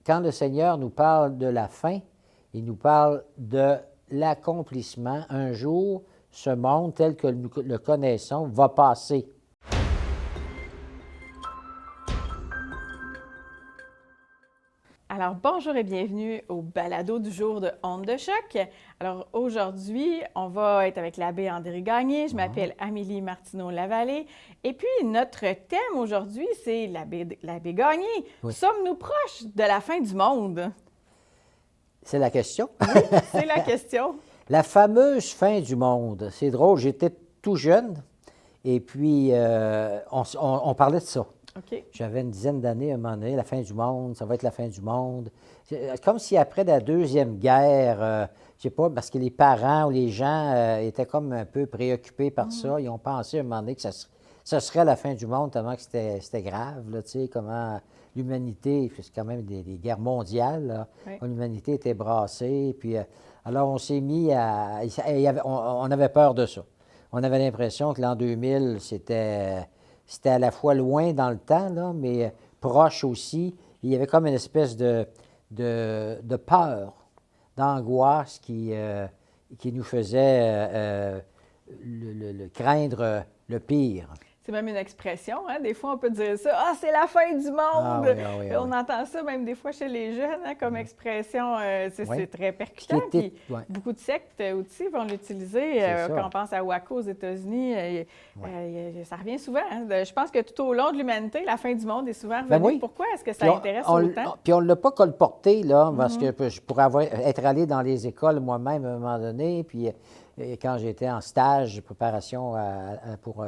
quand le Seigneur nous parle de la fin, il nous parle de l'accomplissement. Un jour, ce monde tel que nous le connaissons va passer. Alors, bonjour et bienvenue au balado du jour de Ondes de choc. Alors, aujourd'hui, on va être avec l'abbé André Gagné. Je m'appelle Amélie Martineau-Lavallée. Et puis, notre thème aujourd'hui, c'est l'abbé Gagné. Oui. Sommes-nous proches de la fin du monde? C'est la question. Oui, c'est la question. La fameuse fin du monde. C'est drôle, j'étais tout jeune et puis on parlait de ça. OK. J'avais une dizaine d'années, à un moment donné, la fin du monde, ça va être la fin du monde. C'est comme si après la Deuxième Guerre, je sais pas, parce que les parents ou les gens étaient comme un peu préoccupés par ça. Ils ont pensé à un moment donné que ça serait la fin du monde, tellement que c'était grave, là, tu sais, comment l'humanité, c'est quand même des guerres mondiales, là, Oui. l'humanité était brassée. Puis, alors, on s'est mis à... on avait peur de ça. On avait l'impression que l'an 2000, c'était à la fois loin dans le temps, là, mais proche aussi. Il y avait comme une espèce de peur, d'angoisse qui nous faisait craindre le pire. C'est même une expression, hein? Des fois, on peut dire ça. Ah, c'est la fin du monde! Ah oui, ah oui, ah On oui. entend ça même des fois chez les jeunes, hein, comme expression. C'est Oui. très percutant. Qui était- Puis ouais. beaucoup de sectes aussi vont l'utiliser. C'est ça. Quand on pense à Waco aux États-Unis, ça revient souvent. Hein. Je pense que tout au long de l'humanité, la fin du monde est souvent revenue. Ben oui. Pourquoi est-ce que ça Puis intéresse autant? Puis on ne l'a pas colporté, là, parce que je pourrais être allé dans les écoles moi-même à un moment donné, puis quand j'étais en stage, préparation pour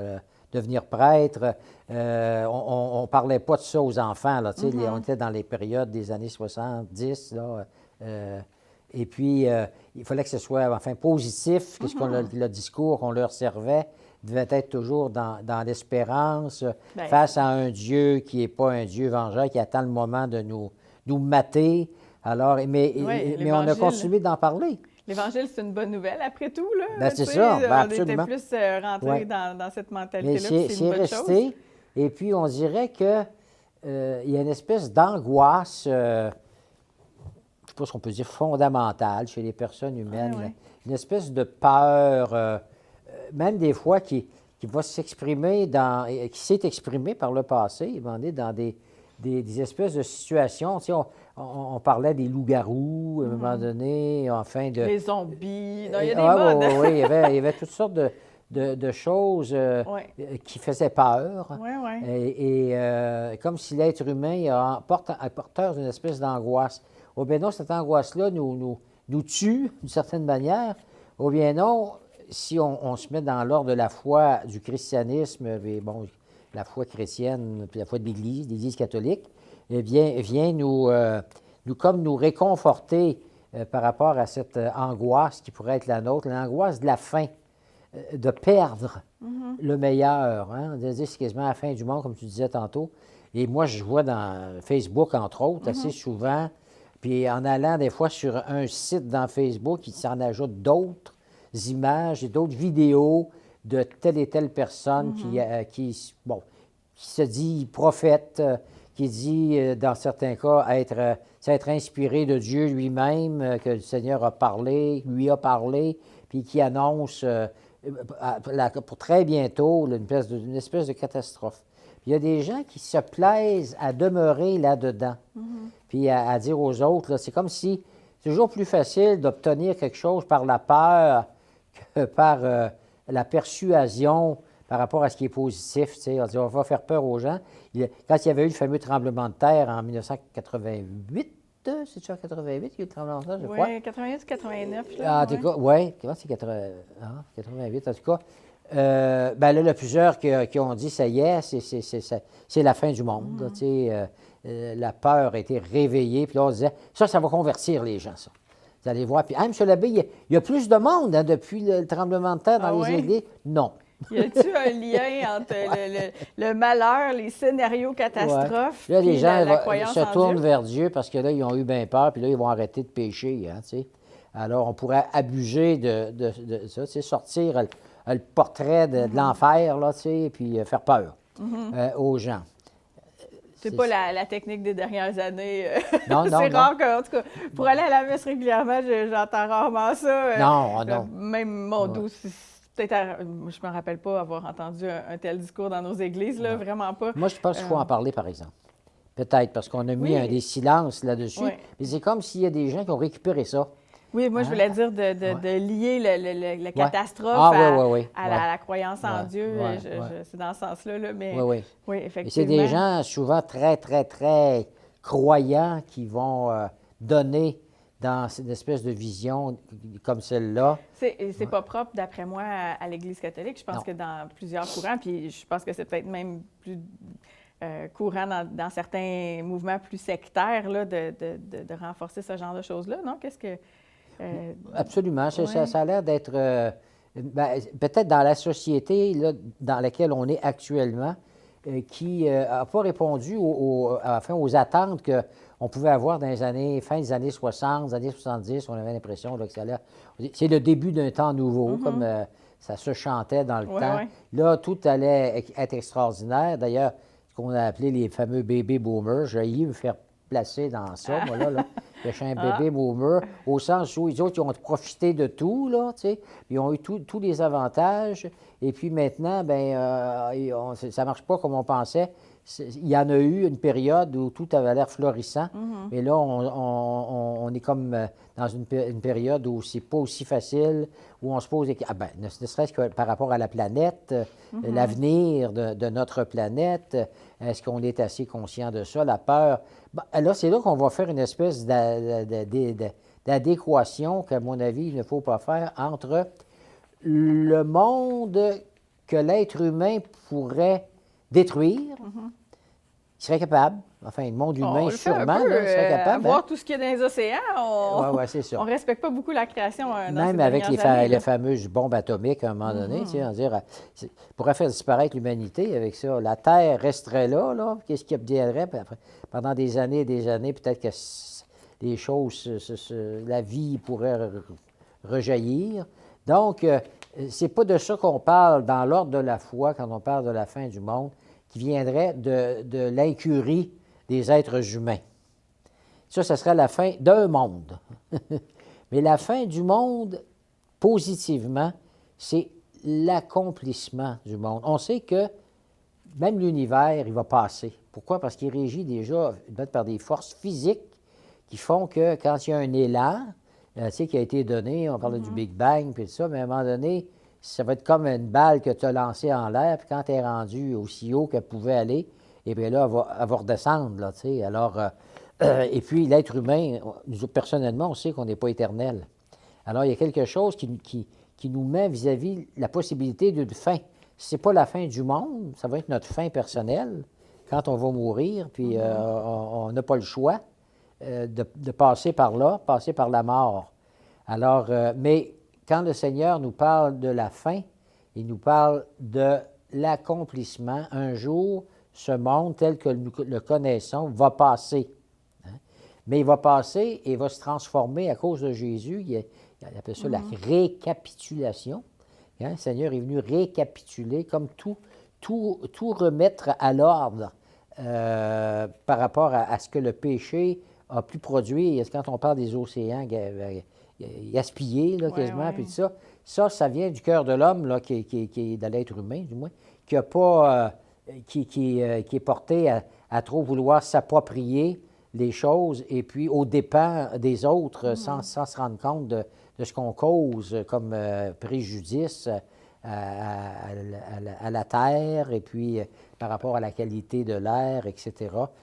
devenir prêtre, on ne parlait pas de ça aux enfants, là, tu sais, on était dans les périodes des années 70, là, et puis il fallait que ce soit, enfin, positif, que le discours qu'on leur servait devait être toujours dans l'espérance, Ben, face à un Dieu qui n'est pas un Dieu vengeur, qui attend le moment de nous mater. Alors, mais on a l'Évangile. continué d'en parler. L'Évangile, c'est une bonne nouvelle, après tout. Là, Ben, c'est tu sais, ça, ben, on absolument. était plus rentrés Ouais. dans cette Mais mentalité-là, puis c'est une bonne chose. resté. Et puis, on dirait que il y a une espèce d'angoisse, je ne sais pas ce qu'on peut dire, fondamentale chez les personnes humaines. Ouais. Une espèce de peur, même des fois qui va s'exprimer qui s'est exprimée par le passé, dans des espèces de situations. Tu sais, on parlait des loups-garous à un moment donné, enfin de... Les zombies. Non, il y a des Ah, modes. oui, il y avait toutes sortes de choses qui faisaient peur. Oui, oui. Et comme si l'être humain est porteur d'une espèce d'angoisse. Ou bien non, cette angoisse-là nous tue d'une certaine manière. Ou bien non, si on se met dans l'ordre de la foi du christianisme, mais bon, la foi chrétienne, puis la foi de l'Église catholique, eh bien, vient nous réconforter par rapport à cette angoisse qui pourrait être la nôtre, l'angoisse de la fin, de perdre le meilleur. Hein? De dire c'est quasiment la fin du monde, comme tu disais tantôt. Et moi, je vois dans Facebook, entre autres, assez souvent, puis en allant des fois sur un site dans Facebook, il s'en ajoute d'autres images et d'autres vidéos de telle et telle personne qui se dit prophète, qui dit, dans certains cas, être inspiré de Dieu lui-même, que le Seigneur lui a parlé, puis qui annonce pour très bientôt une espèce de catastrophe. Puis il y a des gens qui se plaisent à demeurer là-dedans, puis à dire aux autres, là, c'est comme si c'est toujours plus facile d'obtenir quelque chose par la peur que par la persuasion par rapport à ce qui est positif. Tu sais, on va faire peur aux gens. Quand il y avait eu le fameux tremblement de terre en 1988, c'est-tu en 88 qu'il y a eu le tremblement de terre, je crois? Oui, 88 89. En tout cas, oui, c'est 88 en tout cas. Ben là, il y a plusieurs qui ont dit, ça y est, c'est la fin du monde. Là, tu sais, la peur a été réveillée. Puis là, on disait, ça va convertir les gens, ça. Vous allez voir. Puis, M. l'abbé, il y a plus de monde depuis le tremblement de terre dans les églises. Non. Y a-t-il un lien entre le malheur, les scénarios catastrophes, Là, les puis gens la croyance se en tournent Dieu? vers Dieu parce que là, ils ont eu bien peur, puis là, ils vont arrêter de pécher. Hein, tu sais. Alors, on pourrait abuser de ça, tu sais, sortir le portrait de l'enfer, là, tu sais, puis faire peur aux gens. C'est pas la technique des dernières années. Non, non, c'est non. rare que, en tout cas, pour aller à la messe régulièrement, j'entends rarement ça. Non, non. Même mon Ouais. doux, peut-être, je me rappelle pas avoir entendu un tel discours dans nos églises, là, Non. vraiment pas. Moi, je pense qu'il faut en parler, par exemple. Peut-être, parce qu'on a mis Oui. des silences là-dessus. Oui. Mais c'est comme s'il y a des gens qui ont récupéré ça. Oui, moi, je voulais dire de lier la catastrophe à la croyance en Dieu. C'est dans ce sens-là, là, mais Oui. oui, Et effectivement. c'est des gens souvent très, très, très croyants qui vont donner dans cette espèce de vision comme celle-là. C'est pas propre, d'après moi, à l'Église catholique. Je pense Non. que dans plusieurs courants, puis je pense que c'est peut-être même plus courant dans certains mouvements plus sectaires, là, de renforcer ce genre de choses-là, non? Qu'est-ce que... Absolument. Ça ouais. a l'air d'être... peut-être dans la société là, dans laquelle on est actuellement, qui n'a pas répondu aux attentes qu'on pouvait avoir dans les années, fin des années 60, des années 70. On avait l'impression là, que ça allait... C'est le début d'un temps nouveau, comme ça se chantait dans le temps. Ouais. Là, tout allait être extraordinaire. D'ailleurs, ce qu'on a appelé les fameux baby boomers, j'ai failli me faire placer dans ça, moi, là. Je suis un bébé boomer, au sens où les autres, ils ont profité de tout, là, tu sais. Ils ont eu tous les avantages. Et puis maintenant, bien, ça ne marche pas comme on pensait. Il y en a eu une période où tout avait l'air florissant. Mais là, on est comme dans une période où c'est pas aussi facile, où on se pose des questions. Ah ben, ne serait-ce que par rapport à la planète, l'avenir de notre planète, est-ce qu'on est assez conscient de ça, la peur? Ben, là, c'est là qu'on va faire une espèce d'adéquation qu'à mon avis, il ne faut pas faire entre le monde que l'être humain pourrait détruire, il serait capable, enfin, le monde humain, On le fait un sûrement, peu, là, serait capable. voir tout ce qu'il y a dans les océans, Oui, c'est ça. on ne respecte pas beaucoup la création dans Même ces avec dernières années, les fameuses bombes atomiques, à un moment donné, tu sais, on dirait, pourrait faire disparaître l'humanité avec ça. La Terre resterait là, qu'est-ce qui obtiendrait? Puis après, pendant des années et des années, peut-être que les choses, la vie pourrait rejaillir. Donc, c'est pas de ça qu'on parle dans l'ordre de la foi quand on parle de la fin du monde, qui viendrait de l'incurie des êtres humains. Ça serait la fin d'un monde. Mais la fin du monde, positivement, c'est l'accomplissement du monde. On sait que même l'univers, il va passer. Pourquoi? Parce qu'il est régi déjà par des forces physiques qui font que quand il y a un élan, tu sais, qui a été donné, on parlait du Big Bang, puis tout ça, mais à un moment donné, ça va être comme une balle que tu as lancée en l'air, puis quand tu es rendu aussi haut qu'elle pouvait aller, et bien là, elle va redescendre, là, tu sais. Alors, et puis, l'être humain, nous, personnellement, on sait qu'on n'est pas éternel. Alors, il y a quelque chose qui nous met vis-à-vis la possibilité d'une fin. Ce n'est pas la fin du monde, ça va être notre fin personnelle, quand on va mourir, puis on n'a pas le choix de passer par là, passer par la mort. Alors, mais quand le Seigneur nous parle de la fin, il nous parle de l'accomplissement. Un jour, ce monde tel que nous le connaissons va passer. Mais il va passer et va se transformer à cause de Jésus. Il appelle ça la récapitulation. Le Seigneur est venu récapituler, comme tout remettre à l'ordre par rapport à ce que le péché a pu produire. Quand on parle des océans gaspillés, là, quasiment, puis tout ça, ça vient du cœur de l'homme, là, qui est de l'être humain, du moins, qui a pas, qui est porté à trop vouloir s'approprier les choses et puis aux dépens des autres sans se rendre compte de ce qu'on cause comme préjudice à la terre et puis par rapport à la qualité de l'air, etc.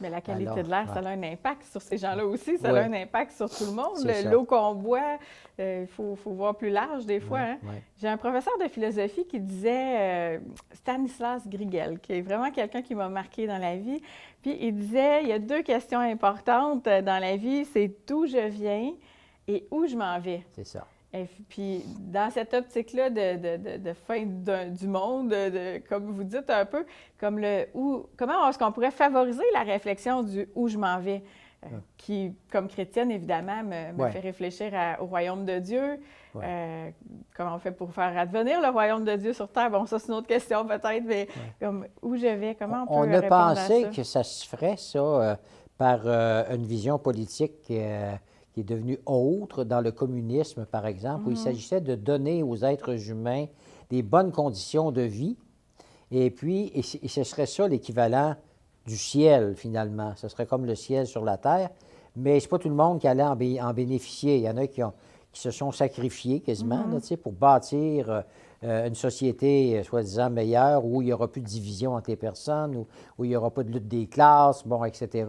Mais la qualité de l'air, ça a un impact sur ces gens-là aussi, ça Oui. a un impact sur tout le monde. C'est L'eau qu'on boit, il faut voir plus large des fois. Hein? Oui. J'ai un professeur de philosophie qui disait, Stanislas Grigel, qui est vraiment quelqu'un qui m'a marqué dans la vie, puis il disait, il y a deux questions importantes dans la vie, c'est d'où je viens et où je m'en vais. C'est ça. Et puis, dans cette optique-là de fin du monde, comme vous dites un peu, comme comment est-ce qu'on pourrait favoriser la réflexion du « où je m'en vais ». qui, comme chrétienne, évidemment, me fait réfléchir au royaume de Dieu. Comment on fait pour faire advenir le royaume de Dieu sur Terre? Bon, ça, c'est une autre question peut-être, mais comme où je vais, comment on peut répondre à ça? On a pensé que ça se ferait, ça, par une vision politique qui est devenue autre dans le communisme, par exemple, où il s'agissait de donner aux êtres humains des bonnes conditions de vie. Et puis, ce serait ça l'équivalent du ciel, finalement. Ce serait comme le ciel sur la terre. Mais ce n'est pas tout le monde qui allait en bénéficier. Il y en a qui se sont sacrifiés quasiment là, pour bâtir une société soi-disant meilleure où il n'y aura plus de division entre les personnes, où il n'y aura pas de lutte des classes, bon, etc.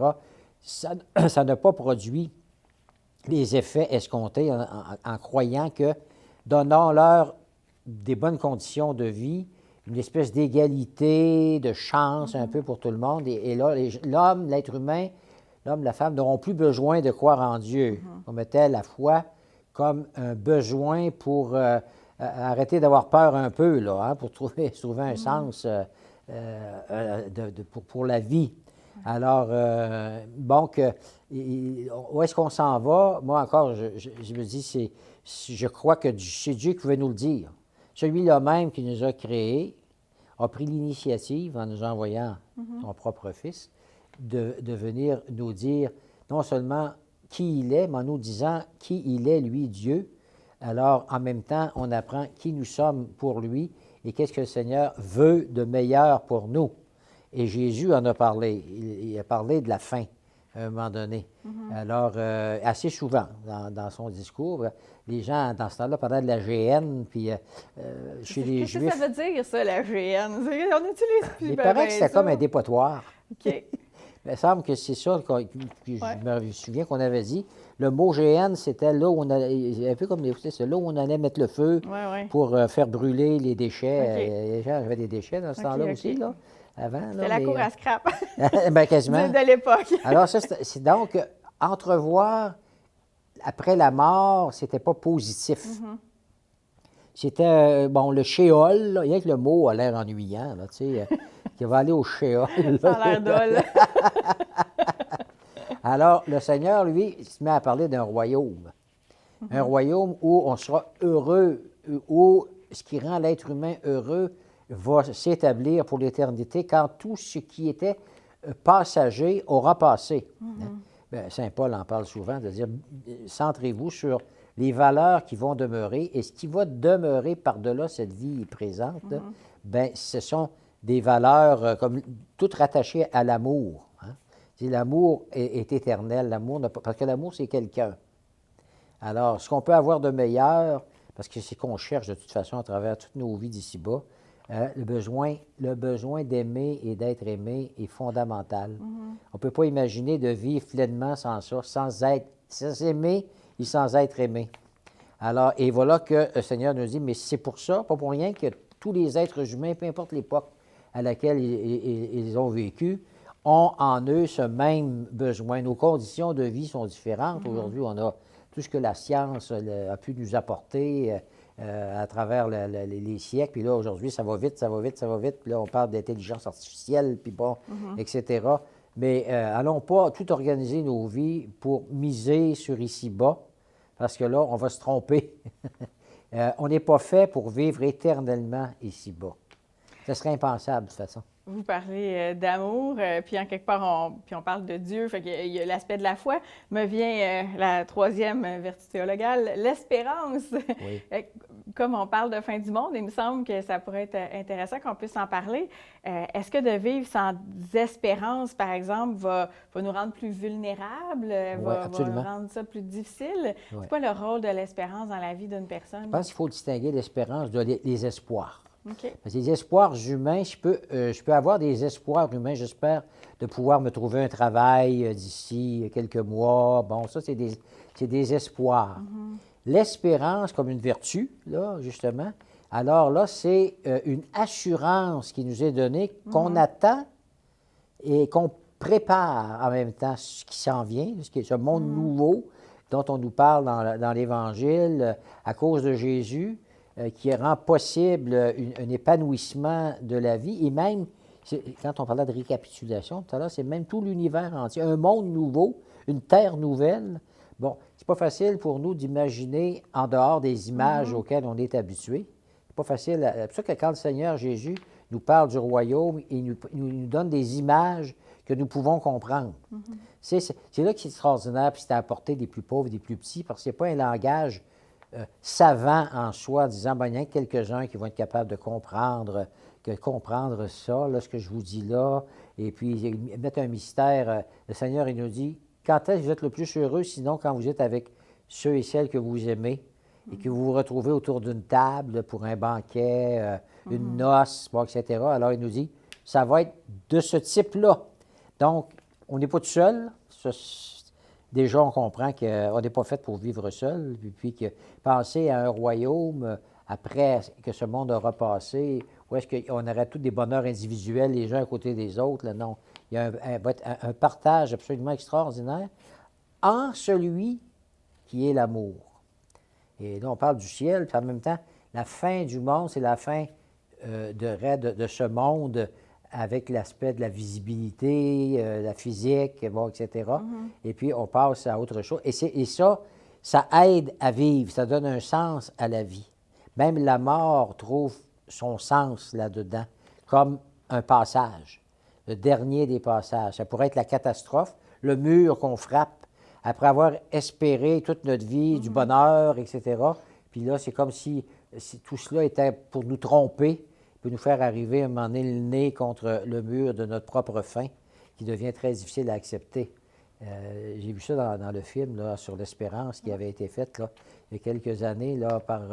Ça n'a pas produit les effets escomptés en croyant que donnons-leur des bonnes conditions de vie, une espèce d'égalité, de chance un peu pour tout le monde. Et là, l'homme, l'être humain, l'homme, la femme n'auront plus besoin de croire en Dieu. On mettait la foi comme un besoin pour arrêter d'avoir peur un peu, là, pour trouver un sens pour la vie. Alors, donc, où est-ce qu'on s'en va? Moi, encore, je me dis, je crois que c'est Dieu qui veut nous le dire. Celui-là même qui nous a créés a pris l'initiative, en nous envoyant son propre Fils, de venir nous dire non seulement qui il est, mais en nous disant qui il est, lui, Dieu. Alors, en même temps, on apprend qui nous sommes pour lui et qu'est-ce que le Seigneur veut de meilleur pour nous. Et Jésus en a parlé. Il a parlé de la fin, à un moment donné. Alors, assez souvent, dans son discours, les gens, dans ce temps-là, parlaient de la GN, puis chez les Juifs... Qu'est-ce que ça veut dire, ça, la GN? On utilise plus... Il paraît que c'était comme un dépotoir. OK. Il me semble que c'est ça, je me souviens qu'on avait dit. Le mot GN, c'était là où on allait, un peu comme c'est là où on allait mettre le feu pour faire brûler les déchets. Les gens avaient des déchets dans ce temps-là aussi, là. C'était la cour à scrap. Bien, quasiment. De l'époque. Alors, ça, c'est donc, entrevoir après la mort, c'était pas positif. C'était, le shéol, là, rien que le mot a l'air ennuyant, là, tu sais, qui va aller au shéol. Ça a l'air dole. Alors, le Seigneur, lui, il se met à parler d'un royaume. Un royaume où on sera heureux, où ce qui rend l'être humain heureux va s'établir pour l'éternité quand tout ce qui était passager aura passé. Bien, Saint Paul en parle souvent, de dire, centrez-vous sur les valeurs qui vont demeurer et ce qui va demeurer par-delà cette vie présente, bien, ce sont des valeurs comme toutes rattachées à l'amour. L'amour est éternel, l'amour parce que l'amour, c'est quelqu'un. Alors, ce qu'on peut avoir de meilleur, parce que c'est qu'on cherche de toute façon à travers toutes nos vies d'ici-bas, le besoin d'aimer et d'être aimé est fondamental. On ne peut pas imaginer de vivre pleinement sans ça, sans aimer et sans être aimé. Alors, et voilà que le Seigneur nous dit, mais c'est pour ça, pas pour rien, que tous les êtres humains, peu importe l'époque à laquelle ils ont vécu, ont en eux ce même besoin. Nos conditions de vie sont différentes. Aujourd'hui, on a tout ce que la science a pu nous apporter à travers les siècles. Puis là, aujourd'hui, ça va vite, ça va vite, ça va vite. Puis là, on parle d'intelligence artificielle, puis bon, etc. Mais allons pas tout organiser nos vies pour miser sur ici-bas, parce que là, on va se tromper. On n'est pas fait pour vivre éternellement ici-bas. Ce serait impensable, de toute façon. Vous parlez d'amour, puis en quelque part, on parle de Dieu, fait qu'il y a l'aspect de la foi. Me vient la troisième vertu théologale, l'espérance. Oui. Comme on parle de fin du monde, il me semble que ça pourrait être intéressant qu'on puisse en parler. Est-ce que de vivre sans espérance, par exemple, va nous rendre plus vulnérables, va rendre ça plus difficile? Oui. C'est quoi le rôle de l'espérance dans la vie d'une personne? Je pense qu'il faut distinguer l'espérance des espoirs. Okay. Parce que les espoirs humains, je peux avoir des espoirs humains, j'espère, de pouvoir me trouver un travail d'ici quelques mois. Bon, ça, c'est des espoirs. L'espérance comme une vertu, là, justement, alors là, c'est une assurance qui nous est donnée, qu'on attend et qu'on prépare en même temps ce qui s'en vient, ce monde nouveau dont on nous parle dans l'Évangile à cause de Jésus, qui rend possible un épanouissement de la vie. Et même, quand on parlait de récapitulation tout à l'heure, c'est même tout l'univers entier, un monde nouveau, une terre nouvelle. Bon, c'est pas facile pour nous d'imaginer en dehors des images auxquelles on est habitué. C'est pas facile. C'est pour ça que quand le Seigneur Jésus nous parle du royaume, il nous donne des images que nous pouvons comprendre. C'est là que c'est extraordinaire, puis c'est à la portée des plus pauvres, des plus petits, parce que ce n'est pas un langage savant en soi, en disant, ben, il y a quelques-uns qui vont être capables de comprendre ça, là, ce que je vous dis là, et puis mettre un mystère. Le Seigneur, il nous dit, quand est-ce que vous êtes le plus heureux, sinon quand vous êtes avec ceux et celles que vous aimez, et que vous vous retrouvez autour d'une table pour un banquet, une noce, bon, etc. Alors, il nous dit, ça va être de ce type-là. Donc, on n'est pas tout seul. Déjà, on comprend qu'on n'est pas fait pour vivre seul, puis que penser à un royaume, après que ce monde aura passé, où est-ce qu'on aurait tous des bonheurs individuels, les uns à côté des autres, là, non. Il y a un partage absolument extraordinaire en celui qui est l'amour. Et là, on parle du ciel, puis en même temps, la fin du monde, c'est la fin de ce monde avec l'aspect de la visibilité, la physique, bon, etc. Et puis, on passe à autre chose. Et ça aide à vivre, ça donne un sens à la vie. Même la mort trouve son sens là-dedans, comme un passage, le dernier des passages. Ça pourrait être la catastrophe, le mur qu'on frappe après avoir espéré toute notre vie, du bonheur, etc. Puis là, c'est comme si tout cela était pour nous tromper, pour nous faire arriver à un moment donné le nez contre le mur de notre propre fin, qui devient très difficile à accepter. J'ai vu ça dans le film là, sur l'espérance qui avait été fait là, il y a quelques années là, par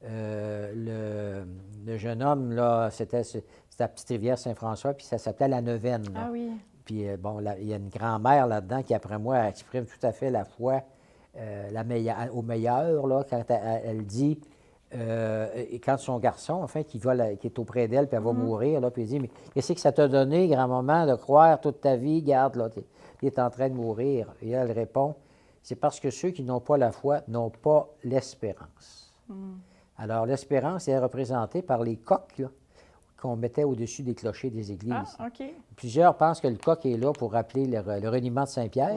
le jeune homme. Là, c'était la petite rivière Saint-François, puis ça s'appelait La Neuvaine. Là. Ah oui. Puis, bon, il y a une grand-mère là-dedans qui, après moi, exprime tout à fait la foi au meilleur, là, quand elle dit, et quand son garçon, en fait, qui est auprès d'elle, puis elle va mourir, là, puis il dit, mais qu'est-ce que ça t'a donné, grand-maman, de croire toute ta vie, garde, là, tu es en train de mourir. Et elle répond, c'est parce que ceux qui n'ont pas la foi n'ont pas l'espérance. Alors, l'espérance est représentée par les coqs, là, qu'on mettait au-dessus des clochers des églises. Ah, OK. Plusieurs pensent que le coq est là pour rappeler le reniement de Saint-Pierre,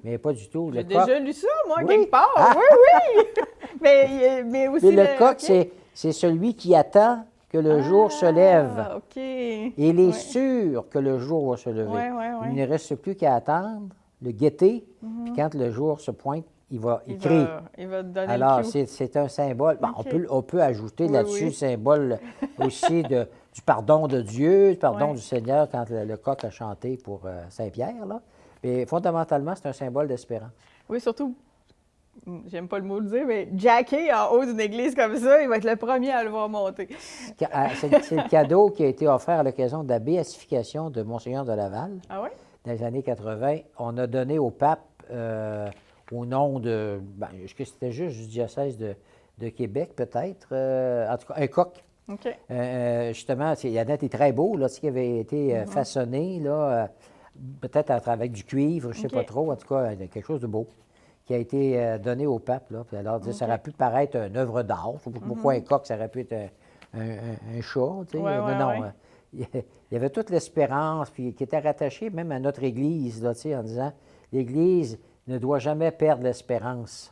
mais pas du tout. J'ai déjà lu ça, moi, Oui. quelque part. Oui, oui! mais aussi... Mais le coq, OK. c'est celui qui attend que le jour se lève. Ah, OK. Et il est sûr que le jour va se lever. Ouais. Il ne reste plus qu'à attendre, le guetter, puis quand le jour se pointe, il crie. Il va te donner Alors, le cue. c'est un symbole. Bon, OK. on peut ajouter là-dessus oui. le symbole aussi du pardon de Dieu, du pardon Ouais. du Seigneur quand le coq a chanté pour Saint-Pierre. Là. Mais fondamentalement, c'est un symbole d'espérance. Oui, surtout, j'aime pas le mot le dire, mais Jackie en haut d'une église comme ça, il va être le premier à le voir monter. C'est le cadeau qui a été offert à l'occasion de la béatification de Monseigneur de Laval. Ah oui? Dans les années 80. On a donné au pape, au nom de... est-ce que c'était juste du diocèse de Québec, peut-être? En tout cas, un coq. OK. Justement, Yannette est très beau, là, qui avait été façonné, là, peut-être avec du cuivre, je ne sais pas trop, en tout cas, quelque chose de beau, qui a été donné au pape. Là, puis alors, ça aurait pu paraître une œuvre d'art. Pourquoi un coq, ça aurait pu être un chat, tu sais? Non. Il y avait toute l'espérance, puis qui était rattachée même à notre Église, là, tu sais, en disant, l'Église ne doit jamais perdre l'espérance.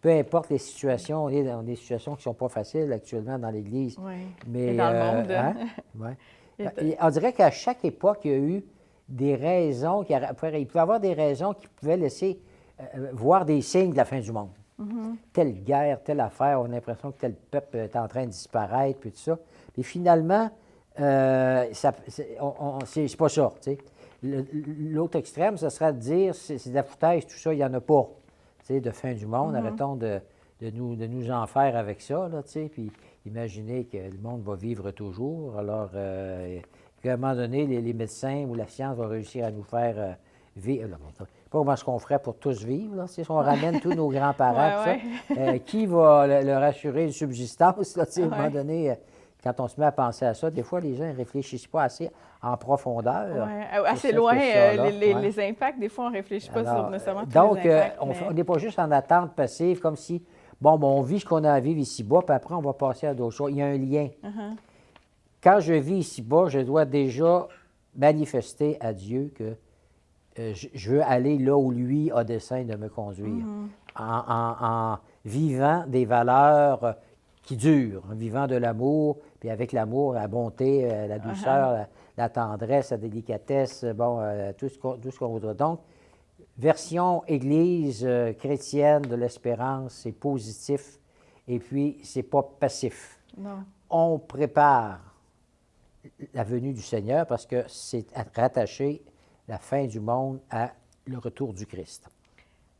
Peu importe les situations, on est dans des situations qui ne sont pas faciles actuellement dans l'Église. Oui. Mais, Et dans le monde. Hein? Ouais. Et on dirait qu'à chaque époque, il y a eu des raisons, il pouvait y avoir des raisons qui pouvaient laisser voir des signes de la fin du monde. Telle guerre, telle affaire, on a l'impression que tel peuple est en train de disparaître, puis tout ça. Et finalement, c'est pas ça. Tu sais. L'autre extrême, ce serait de dire c'est de la foutaise, tout ça, il n'y en a pas. Tu sais, de fin du monde, arrêtons de nous en faire avec ça, là, tu sais, puis imaginez que le monde va vivre toujours. Alors, qu'à un moment donné, les médecins ou la science vont réussir à nous faire vivre. Pas comment est-ce qu'on ferait pour tous vivre, là, si on ramène tous nos grands-parents, qui va leur assurer une subsistance, là, tu sais, à un moment donné. Quand on se met à penser à ça, des fois, les gens ne réfléchissent pas assez en profondeur. Oui, assez loin, les impacts, des fois, on ne réfléchit pas sur nécessairement tous donc, les impacts. on n'est pas juste en attente passive, comme si, on vit ce qu'on a à vivre ici-bas, puis après, on va passer à d'autres choses. Il y a un lien. Quand je vis ici-bas, je dois déjà manifester à Dieu que je veux aller là où lui a dessein de me conduire, en vivant des valeurs qui durent, en vivant de l'amour, puis avec l'amour, la bonté, la douceur, la tendresse, la délicatesse, bon, tout ce qu'on voudra. Donc, version Église chrétienne de l'espérance, c'est positif, et puis c'est pas passif. Non. On prépare la venue du Seigneur parce que c'est rattaché la fin du monde à le retour du Christ.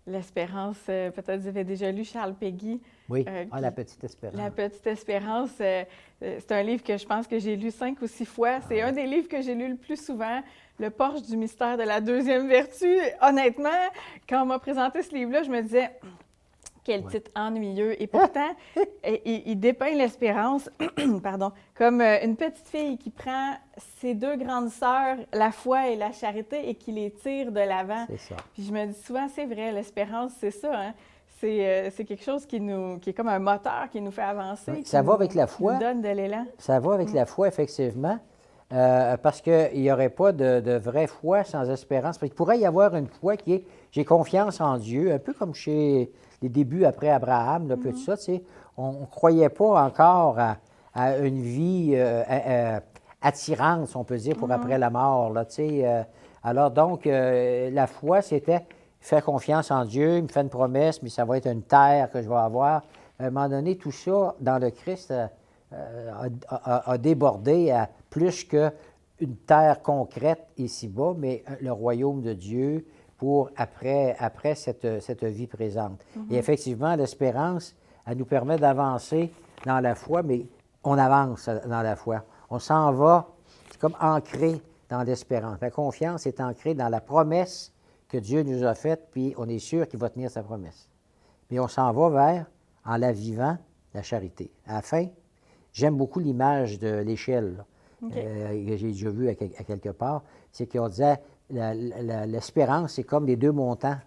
L'Espérance, peut-être vous avez déjà lu Charles Péguy. Oui, La Petite Espérance. La Petite Espérance, c'est un livre que je pense que j'ai lu 5 ou 6 fois. C'est un des livres que j'ai lu le plus souvent, Le porche du mystère de la deuxième vertu. Honnêtement, quand on m'a présenté ce livre-là, je me disais, quel titre ennuyeux. Et pourtant, il dépeint l'espérance pardon, comme une petite fille qui prend ses 2 grandes sœurs, la foi et la charité, et qui les tire de l'avant. C'est ça. Puis je me dis souvent, c'est vrai, l'espérance, c'est ça. Hein? C'est quelque chose qui est comme un moteur qui nous fait avancer. Oui, ça va avec la foi. Qui nous donne de l'élan. Ça va avec la foi, effectivement, parce qu'il n'y aurait pas de vraie foi sans espérance. Parce qu'il pourrait y avoir une foi qui est « j'ai confiance en Dieu », un peu comme chez les débuts après Abraham, là, tout ça, tu sais. On ne croyait pas encore à une vie attirante, si on peut dire, pour après la mort, là, tu sais. Alors donc, la foi, c'était faire confiance en Dieu, il me fait une promesse, mais ça va être une terre que je vais avoir. À un moment donné, tout ça, dans le Christ, a débordé à plus qu'une terre concrète ici-bas, mais le royaume de Dieu pour après cette vie présente. Et effectivement, l'espérance, elle nous permet d'avancer dans la foi, mais on avance dans la foi. On s'en va, c'est comme ancré dans l'espérance. La confiance est ancrée dans la promesse que Dieu nous a faite, puis on est sûr qu'il va tenir sa promesse. Mais on s'en va vers, en la vivant, la charité. À la fin, j'aime beaucoup l'image de l'échelle que j'ai déjà vue à quelque part. C'est qu'on disait, l'espérance, c'est comme les 2 montants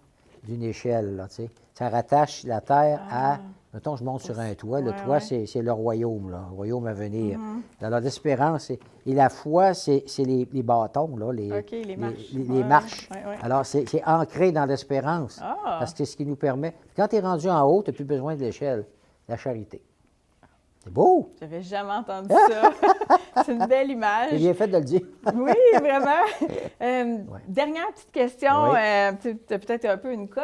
d'une échelle. Là, tu sais. Ça rattache la terre à, mettons, je monte sur un toit. Le toit, c'est le royaume, là, le royaume à venir. Alors, l'espérance, et la foi, c'est les bâtons, là, les marches. Les marches. Alors, c'est ancré dans l'espérance. Parce que c'est ce qui nous permet. Quand tu es rendu en haut, tu n'as plus besoin de l'échelle, la charité. C'est beau! J'avais jamais entendu ça. C'est une belle image. C'est bien fait de le dire. Oui, vraiment. Dernière petite question, peut-être un peu une colle.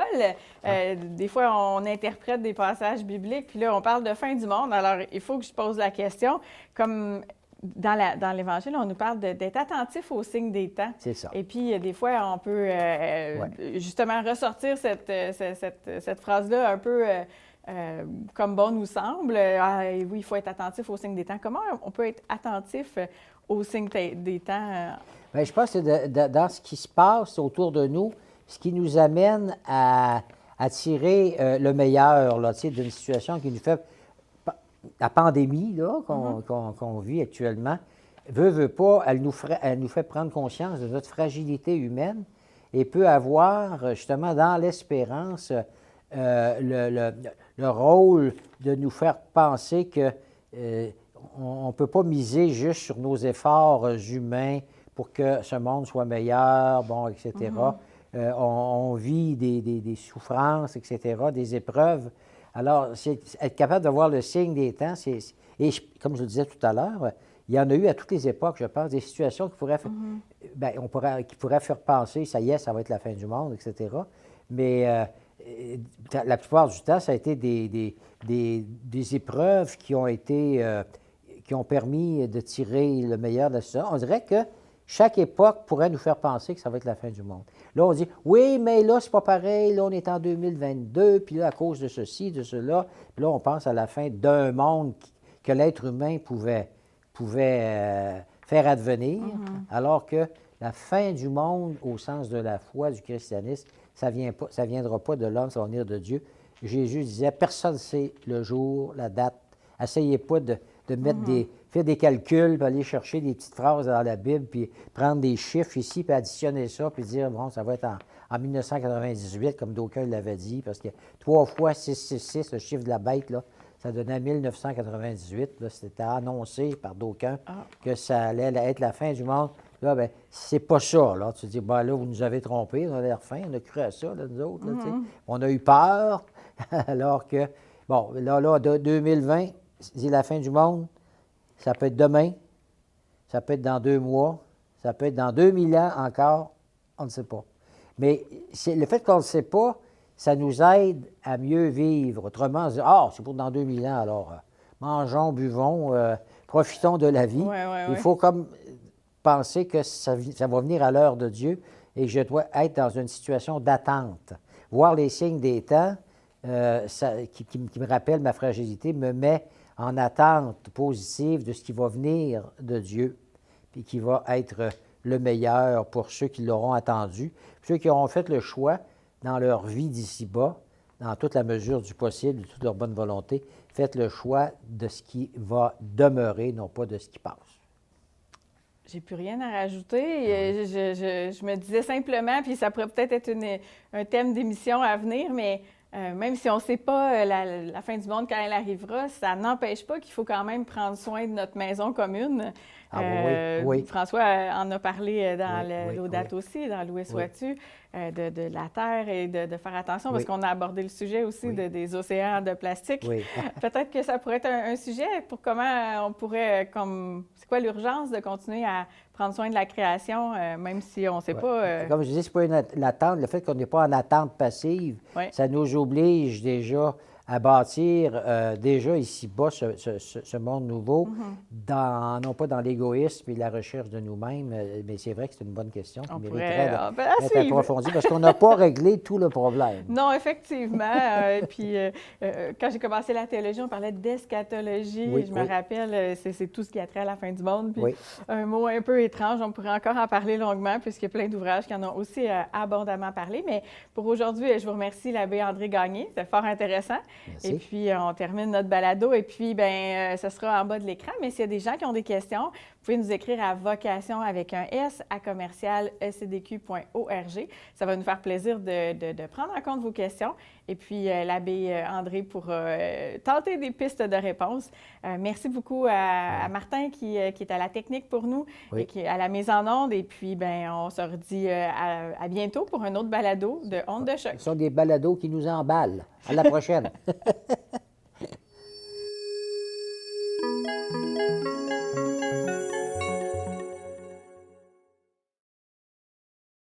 Des fois, on interprète des passages bibliques, puis là, on parle de fin du monde. Alors, il faut que je pose la question. Comme dans l'Évangile, on nous parle d'être attentif aux signes des temps. C'est ça. Et puis, des fois, on peut justement ressortir cette phrase-là un peu... comme bon nous semble. Oui, il faut être attentif aux signes des temps. Comment on peut être attentif aux signes des temps? Bien, je pense que dans ce qui se passe autour de nous, ce qui nous amène à tirer le meilleur là, d'une situation qui nous fait... La pandémie là, qu'on vit actuellement, veut pas, elle nous fait prendre conscience de notre fragilité humaine et peut avoir, justement, dans l'espérance... le rôle de nous faire penser qu'on ne peut pas miser juste sur nos efforts humains pour que ce monde soit meilleur, bon, etc. On vit des souffrances, etc., des épreuves. Alors, c'est être capable de voir le signe des temps. Comme je le disais tout à l'heure, il y en a eu à toutes les époques, je pense, des situations qui pourraient, qui pourraient faire penser, ça y est, ça va être la fin du monde, etc. Mais... la plupart du temps, ça a été des épreuves qui ont permis de tirer le meilleur de la situation. On dirait que chaque époque pourrait nous faire penser que ça va être la fin du monde. Là, on dit, oui, mais là, c'est pas pareil. Là, on est en 2022, puis là, à cause de ceci, de cela, puis là, on pense à la fin d'un monde que l'être humain pouvait faire advenir, alors que la fin du monde, au sens de la foi, du christianisme, ça ne viendra pas de l'homme, ça va venir de Dieu. Jésus disait, personne ne sait le jour, la date. Essayez pas de mettre faire des calculs, puis aller chercher des petites phrases dans la Bible, puis prendre des chiffres ici, puis additionner ça, puis dire, bon, ça va être en 1998, comme d'aucuns l'avaient dit, parce que 3 fois 666, le chiffre de la bête, là, ça donnait 1998. Là, c'était annoncé par d'aucuns que ça allait être la fin du monde. Là, bien, c'est pas ça, là. Tu te dis, ben là, vous nous avez trompés, on a l'air fin, on a cru à ça, là, nous autres, là, tu sais. On a eu peur, alors que, bon, là, de 2020, c'est la fin du monde. Ça peut être demain, ça peut être dans 2 mois, ça peut être dans 2000 ans encore, on ne sait pas. Mais le fait qu'on ne le sait pas, ça nous aide à mieux vivre. Autrement, on se dit, c'est pour dans 2000 ans, alors mangeons, buvons, profitons de la vie. Il faut comme penser que ça va venir à l'heure de Dieu et que je dois être dans une situation d'attente. Voir les signes des temps qui me rappellent ma fragilité me met en attente positive de ce qui va venir de Dieu, puis qui va être le meilleur pour ceux qui l'auront attendu, ceux qui auront fait le choix dans leur vie d'ici-bas, dans toute la mesure du possible, de toute leur bonne volonté, faites le choix de ce qui va demeurer, non pas de ce qui passe. J'ai plus rien à rajouter. Je me disais simplement, puis ça pourrait peut-être être un thème d'émission à venir, mais même si on ne sait pas la fin du monde quand elle arrivera, ça n'empêche pas qu'il faut quand même prendre soin de notre maison commune. Oui. François en a parlé dans l'audace aussi, dans Louis sois-tu, de la terre et de faire attention, parce qu'on a abordé le sujet aussi des océans de plastique. Oui. Peut-être que ça pourrait être un sujet pour comment on pourrait, c'est quoi l'urgence de continuer à prendre soin de la création, même si on ne sait pas... Comme je disais, ce n'est pas une attente. Le fait qu'on n'est pas en attente passive, ça nous oblige déjà à bâtir déjà ici-bas ce monde nouveau, non pas dans l'égoïsme et la recherche de nous-mêmes, mais c'est vrai que c'est une bonne question qui mériterait d'être approfondie parce qu'on n'a pas réglé tout le problème. Non, effectivement. Puis quand j'ai commencé la théologie, on parlait d'eschatologie. Je me rappelle, c'est tout ce qui a trait à la fin du monde. Puis un mot un peu étrange, on pourrait encore en parler longuement puisqu'il y a plein d'ouvrages qui en ont aussi abondamment parlé. Mais pour aujourd'hui, je vous remercie, l'abbé André Gagné. C'était fort intéressant. Merci. Et puis, on termine notre balado. Et puis, bien, ce sera en bas de l'écran. Mais s'il y a des gens qui ont des questions, vous pouvez nous écrire à vocation avec un S à commercial-ecdq.org. Ça va nous faire plaisir de prendre en compte vos questions. Et puis, l'abbé André pour tenter des pistes de réponse. Merci beaucoup à Martin qui est à la technique pour nous et qui est à la mise en onde. Et puis, bien, on se redit à bientôt pour un autre balado de Ondes de choc. Ce sont des balados qui nous emballent. À la prochaine.